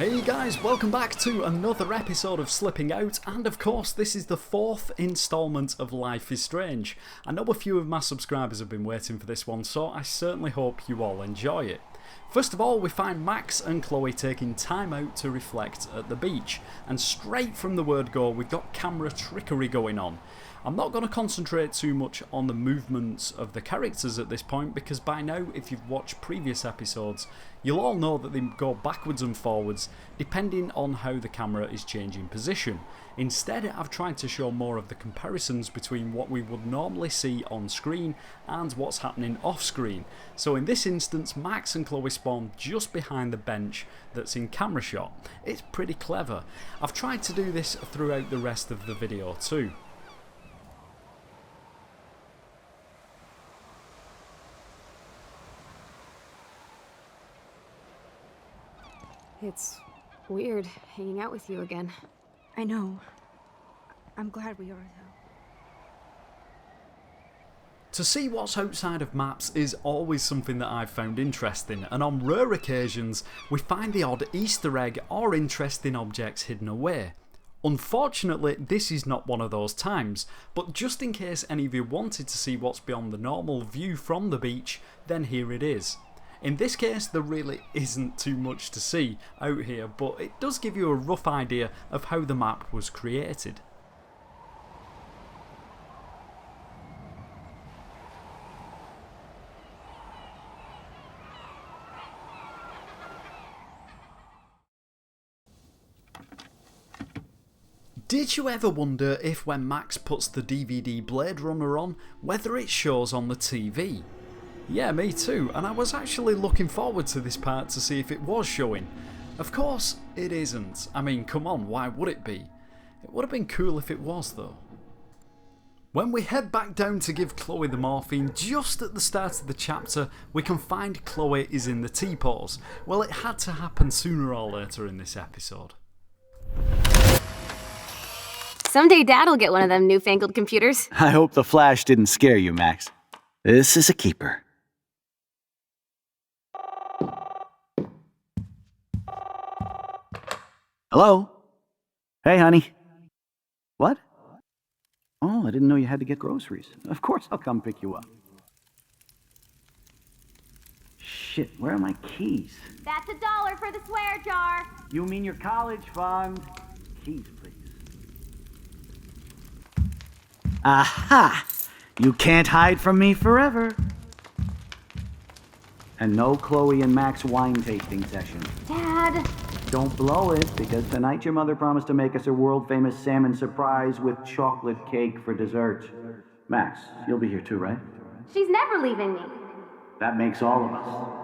Hey guys, welcome back to another episode of Slipping Out, and of course this is the 4th instalment of Life is Strange. I know a few of my subscribers have been waiting for this one, so I certainly hope you all enjoy it. First of all, we find Max and Chloe taking time out to reflect at the beach, and straight from the word go we've got camera trickery going on. I'm not going to concentrate too much on the movements of the characters at this point, because by now, if you've watched previous episodes, you'll all know that they go backwards and forwards depending on how the camera is changing position. Instead, I've tried to show more of the comparisons between what we would normally see on screen and what's happening off screen. So in this instance, Max and Chloe spawn just behind the bench that's in camera shot. It's pretty clever. I've tried to do this throughout the rest of the video too. It's weird hanging out with you again. I know. I'm glad we are, though. To see what's outside of maps is always something that I've found interesting, and on rare occasions we find the odd Easter egg or interesting objects hidden away. Unfortunately, this is not one of those times, but just in case any of you wanted to see what's beyond the normal view from the beach, then here it is. In this case, there really isn't too much to see out here, but it does give you a rough idea of how the map was created. Did you ever wonder if when Max puts the DVD Blade Runner on, whether it shows on the TV? Yeah, me too, and I was actually looking forward to this part to see if it was showing. Of course, it isn't. I mean, come on, why would it be? It would have been cool if it was though. When we head back down to give Chloe the morphine, just at the start of the chapter, we can find Chloe is in the T-pose. Well, it had to happen sooner or later in this episode. Someday Dad'll get one of them newfangled computers. I hope the flash didn't scare you, Max. This is a keeper. Hello? Hey, honey. What? Oh, I didn't know you had to get groceries. Of course I'll come pick you up. Shit, where are my keys? That's $1 for the swear jar. You mean your college fund? Keys, please. Aha! You can't hide from me forever. And no Chloe and Max wine tasting session. Dad. Don't blow it, because tonight your mother promised to make us a world-famous salmon surprise with chocolate cake for dessert. Max, you'll be here too, right? She's never leaving me. That makes all of us.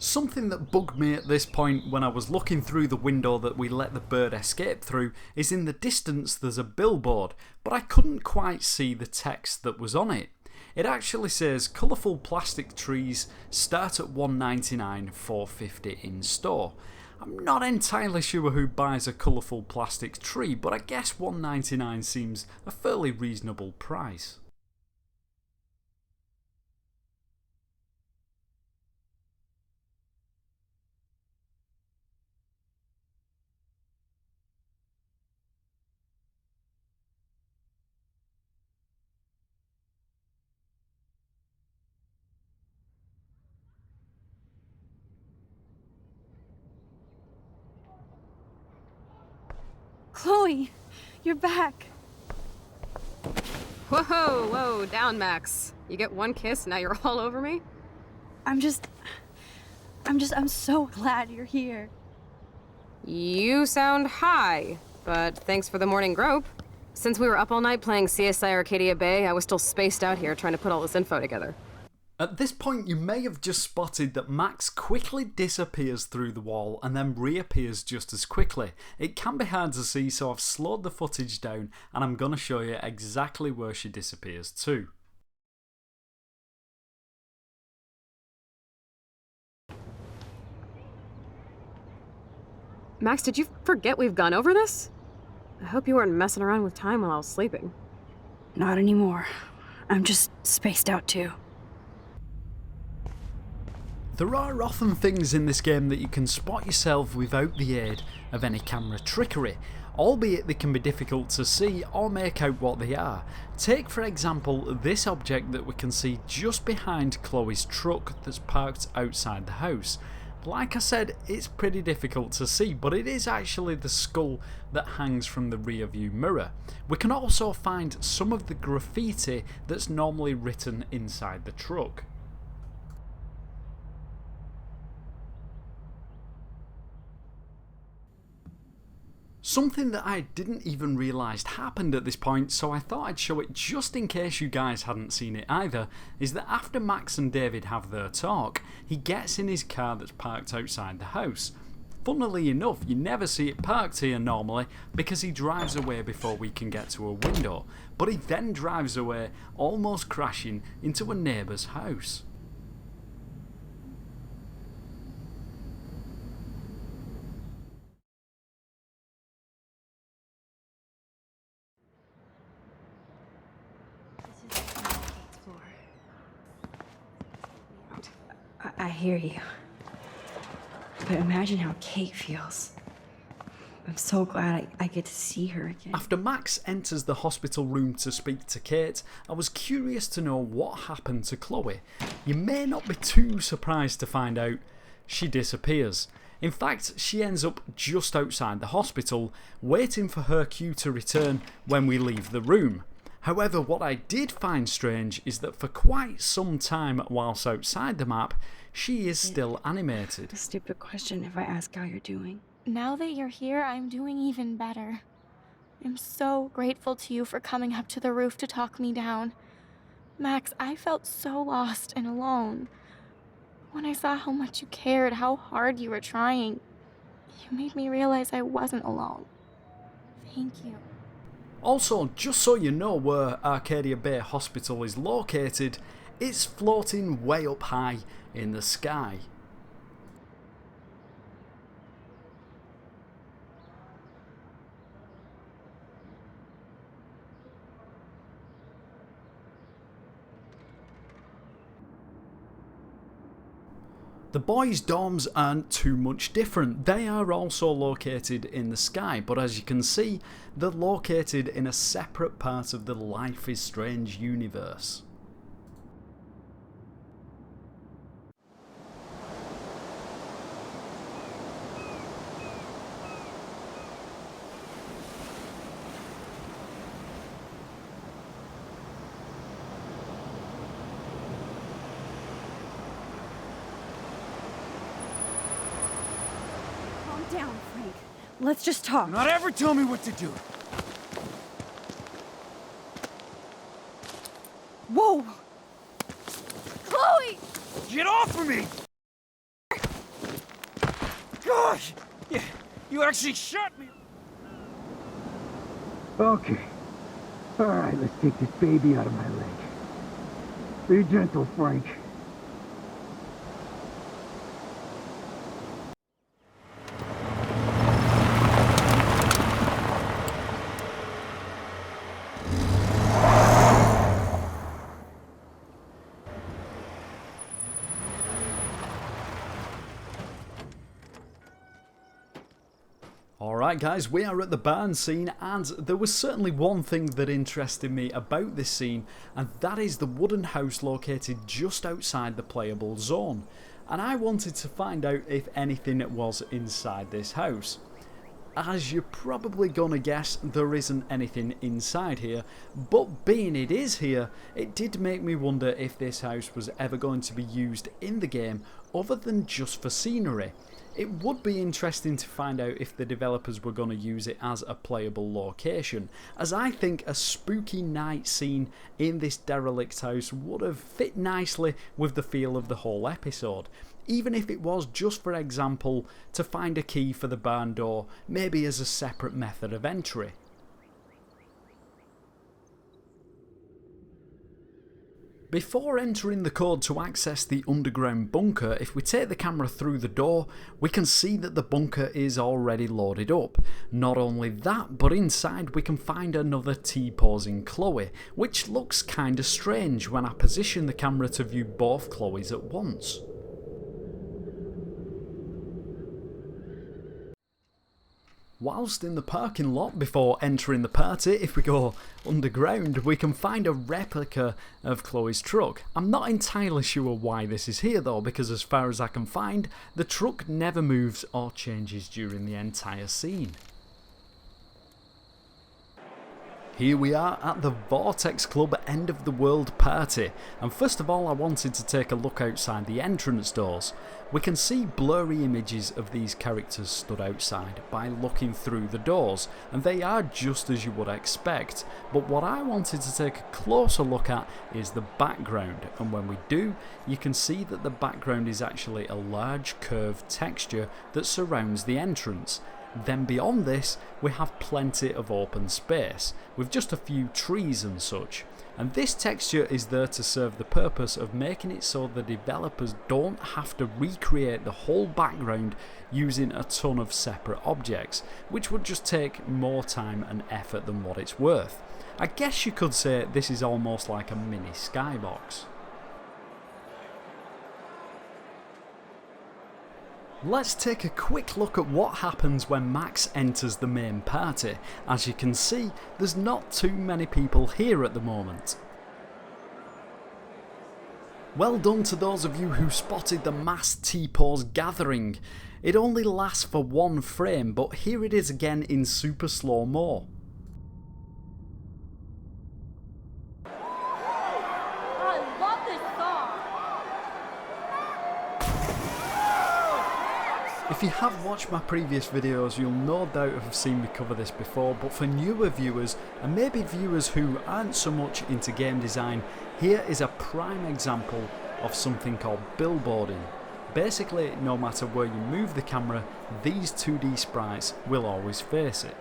Something that bugged me at this point when I was looking through the window that we let the bird escape through is in the distance there's a billboard, but I couldn't quite see the text that was on it. It actually says colourful plastic trees start at $1.99, $4.50 in store. I'm not entirely sure who buys a colourful plastic tree, but I guess $1.99 seems a fairly reasonable price. Chloe, you're back. Whoa, down, Max. You get one kiss, now you're all over me? I'm so glad you're here. You sound high, but thanks for the morning grope. Since we were up all night playing CSI Arcadia Bay, I was still spaced out here trying to put all this info together. At this point, you may have just spotted that Max quickly disappears through the wall and then reappears just as quickly. It can be hard to see, so I've slowed the footage down and I'm going to show you exactly where she disappears to. Max, did you forget we've gone over this? I hope you weren't messing around with time while I was sleeping. Not anymore. I'm just spaced out too. There are often things in this game that you can spot yourself without the aid of any camera trickery, albeit they can be difficult to see or make out what they are. Take for example this object that we can see just behind Chloe's truck that's parked outside the house. Like I said, it's pretty difficult to see, but it is actually the skull that hangs from the rear view mirror. We can also find some of the graffiti that's normally written inside the truck. Something that I didn't even realise happened at this point, so I thought I'd show it just in case you guys hadn't seen it either, is that after Max and David have their talk, he gets in his car that's parked outside the house. Funnily enough, you never see it parked here normally because he drives away before we can get to a window, but he then drives away, almost crashing into a neighbour's house. I hear you. But imagine how Kate feels. I'm so glad I get to see her again. After Max enters the hospital room to speak to Kate, I was curious to know what happened to Chloe. You may not be too surprised to find out she disappears. In fact, she ends up just outside the hospital, waiting for her cue to return when we leave the room. However, what I did find strange is that for quite some time whilst outside the map, she is still animated. A stupid question if I ask how you're doing. Now that you're here, I'm doing even better. I'm so grateful to you for coming up to the roof to talk me down. Max, I felt so lost and alone. When I saw how much you cared, how hard you were trying, you made me realize I wasn't alone. Thank you. Also, just so you know where Arcadia Bay Hospital is located, it's floating way up high in the sky. The boys' dorms aren't too much different. They are also located in the sky, but as you can see, they're located in a separate part of the Life is Strange universe. Down, Frank. Let's just talk. Not ever tell me what to do. Whoa! Chloe! Get off of me! Gosh! Yeah, you actually shot me! Okay. Alright, let's take this baby out of my leg. Be gentle, Frank. Alright guys, we are at the barn scene, and there was certainly one thing that interested me about this scene, and that is the wooden house located just outside the playable zone. And I wanted to find out if anything was inside this house. As you're probably gonna guess, there isn't anything inside here, but being it is here, it did make me wonder if this house was ever going to be used in the game other than just for scenery. It would be interesting to find out if the developers were going to use it as a playable location, as I think a spooky night scene in this derelict house would have fit nicely with the feel of the whole episode, even if it was just, for example, to find a key for the barn door, maybe as a separate method of entry. Before entering the code to access the underground bunker, if we take the camera through the door, we can see that the bunker is already loaded up. Not only that, but inside we can find another T-posing Chloe, which looks kinda strange when I position the camera to view both Chloes at once. Whilst in the parking lot before entering the party, if we go underground, we can find a replica of Chloe's truck. I'm not entirely sure why this is here though, because as far as I can find, the truck never moves or changes during the entire scene. Here we are at the Vortex Club End of the World party, and first of all I wanted to take a look outside the entrance doors. We can see blurry images of these characters stood outside by looking through the doors, and they are just as you would expect, but what I wanted to take a closer look at is the background, and when we do, you can see that the background is actually a large curved texture that surrounds the entrance. Then beyond this, we have plenty of open space, with just a few trees and such. And this texture is there to serve the purpose of making it so the developers don't have to recreate the whole background using a ton of separate objects, which would just take more time and effort than what it's worth. I guess you could say this is almost like a mini skybox. Let's take a quick look at what happens when Max enters the main party. As you can see, there's not too many people here at the moment. Well done to those of you who spotted the mass T-pose gathering. It only lasts for one frame, but here it is again in super slow-mo. If you have watched my previous videos, you'll no doubt have seen me cover this before, but for newer viewers, and maybe viewers who aren't so much into game design, here is a prime example of something called billboarding. Basically, no matter where you move the camera, these 2D sprites will always face it.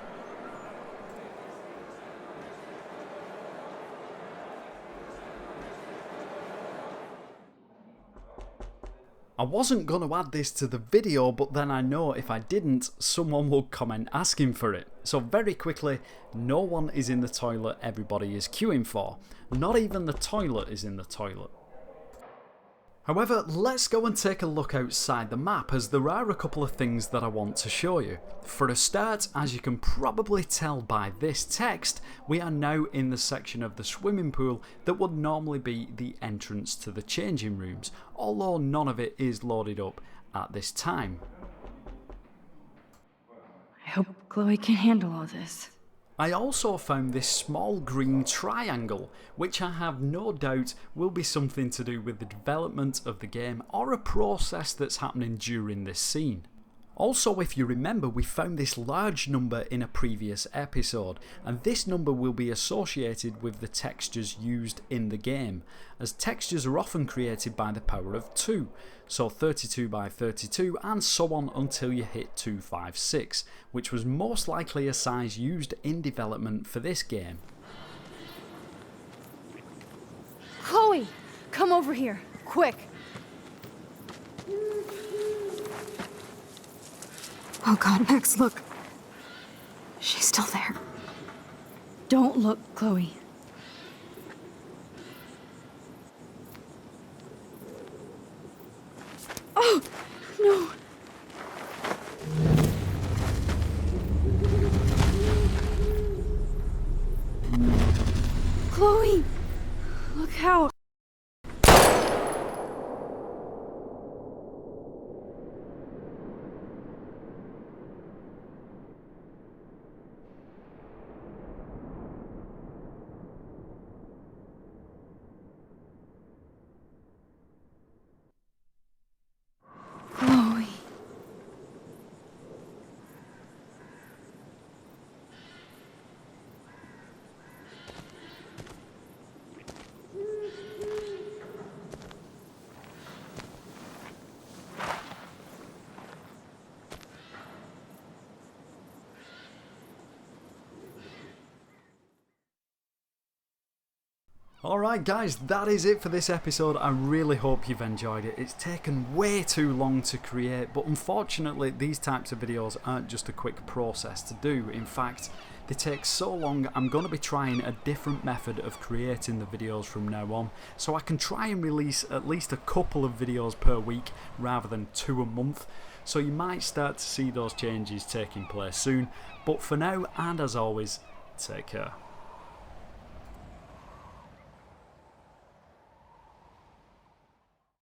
I wasn't going to add this to the video, but then I know if I didn't, someone would comment asking for it. So very quickly, no one is in the toilet everybody is queuing for. Not even the toilet is in the toilet. However, let's go and take a look outside the map, as there are a couple of things that I want to show you. For a start, as you can probably tell by this text, we are now in the section of the swimming pool that would normally be the entrance to the changing rooms, although none of it is loaded up at this time. I hope Chloe can handle all this. I also found this small green triangle, which I have no doubt will be something to do with the development of the game or a process that's happening during this scene. Also, if you remember, we found this large number in a previous episode, and this number will be associated with the textures used in the game, as textures are often created by the power of 2, so 32 by 32 and so on until you hit 256, which was most likely a size used in development for this game. Chloe, come over here, quick. Oh god, Max, look. She's still there. Don't look, Chloe. Oh, no. Chloe, look out. Chloe. Alright guys, that is it for this episode. I really hope you've enjoyed it. It's taken way too long to create, but unfortunately these types of videos aren't just a quick process to do. In fact, they take so long, I'm going to be trying a different method of creating the videos from now on, so I can try and release at least a couple of videos per week rather than 2 a month. So you might start to see those changes taking place soon, but for now, and as always, take care.